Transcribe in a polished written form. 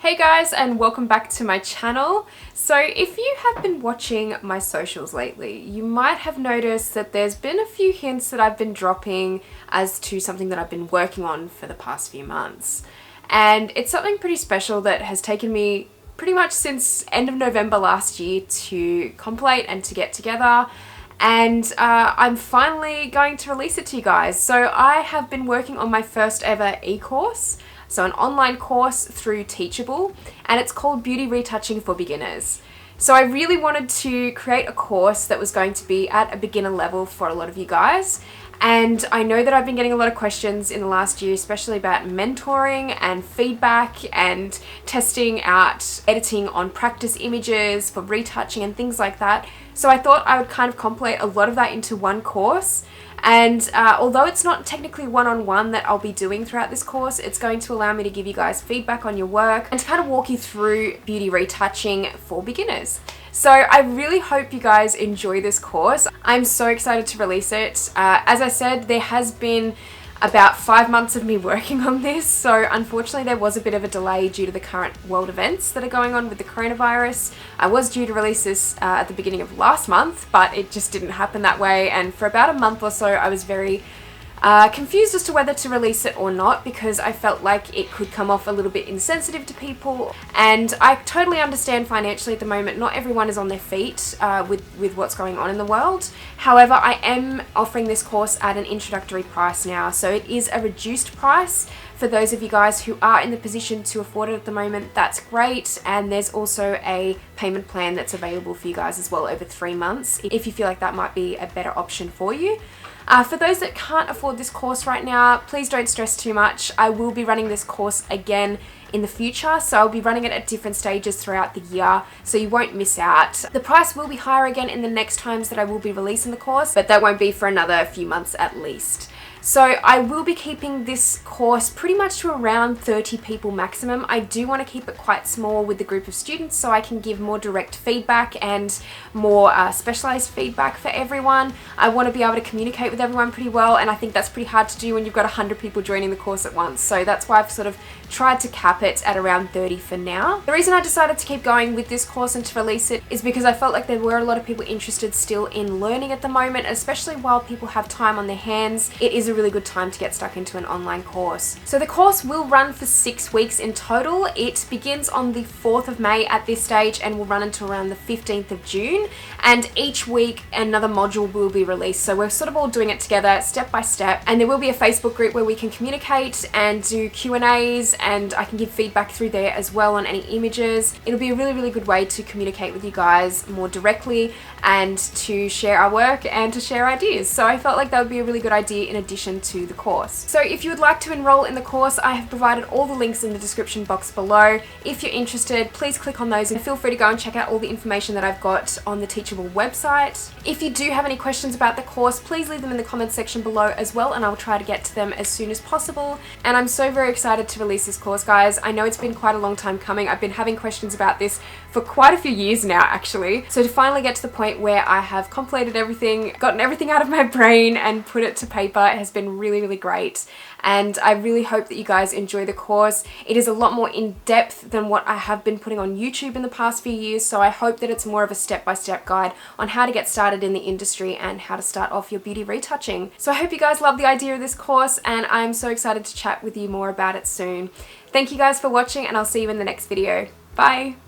Hey guys, and welcome back to my channel. So if you have been watching my socials lately, you might have noticed that there's been a few hints that I've been dropping as to something that I've been working on for the past few months. And it's something pretty special that has taken me pretty much since end of November last year to compilate and to get together. And I'm finally going to release it to you guys. So I have been working on my first ever e-course. So an online course through Teachable, and it's called Beauty Retouching for Beginners. So I really wanted to create a course that was going to be at a beginner level for a lot of you guys. And I know that I've been getting a lot of questions in the last year, especially about mentoring and feedback and testing out editing on practice images for retouching and things like that. So I thought I would kind of compilate a lot of that into one course. And although it's not technically one-on-one that I'll be doing throughout this course, it's going to allow me to give you guys feedback on your work and to kind of walk you through beauty retouching for beginners. So I really hope you guys enjoy this course. I'm so excited to release it. As I said, there has been about 5 months of me working on this, so unfortunately there was a bit of a delay due to the current world events that are going on with the coronavirus. I was due to release this at the beginning of last month, but it just didn't happen that way, and for about a month or so I was very confused as to whether to release it or not, because I felt like it could come off a little bit insensitive to people, and I totally understand financially at the moment not everyone is on their feet with what's going on in the world. However, I am offering this course at an introductory price now, so it is a reduced price. For those of you guys who are in the position to afford it at the moment, that's great, and there's also a payment plan that's available for you guys as well over 3 months if you feel like that might be a better option for you. For those that can't afford this course right now, please don't stress too much. I will be running this course again in the future, so I'll be running it at different stages throughout the year, so you won't miss out. The price will be higher again in the next times that I will be releasing the course, but that won't be for another few months at least. So I will be keeping this course pretty much to around 30 people maximum. I do want to keep it quite small with the group of students so I can give more direct feedback and more specialized feedback for everyone. I want to be able to communicate with everyone pretty well, and I think that's pretty hard to do when you've got 100 people joining the course at once. So that's why I've sort of tried to cap it at around 30 for now. The reason I decided to keep going with this course and to release it is because I felt like there were a lot of people interested still in learning at the moment, especially while people have time on their hands. It is a really good time to get stuck into an online course. So the course will run for 6 weeks in total. It begins on the 4th of May at this stage and will run until around the 15th of June. And each week another module will be released. So we're sort of all doing it together step by step. And there will be a Facebook group where we can communicate and do Q&As, and I can give feedback through there as well on any images. It'll be a really, really good way to communicate with you guys more directly and to share our work and to share ideas. So I felt like that would be a really good idea in addition to the course. So if you would like to enroll in the course, I have provided all the links in the description box below. If you're interested, please click on those and feel free to go and check out all the information that I've got on the Teachable website. If you do have any questions about the course, please leave them in the comments section below as well, and I'll try to get to them as soon as possible. And I'm so very excited to release this course, guys. I know it's been quite a long time coming. I've been having questions about this for quite a few years now, actually. So to finally get to the point where I have compilated everything, gotten everything out of my brain and put it to paper, it has been really, really great. And I really hope that you guys enjoy the course. It is a lot more in depth than what I have been putting on YouTube in the past few years, so I hope that it's more of a step-by-step guide on how to get started in the industry and how to start off your beauty retouching. So I hope you guys love the idea of this course, and I'm so excited to chat with you more about it soon. Thank you guys for watching, and I'll see you in the next video. Bye!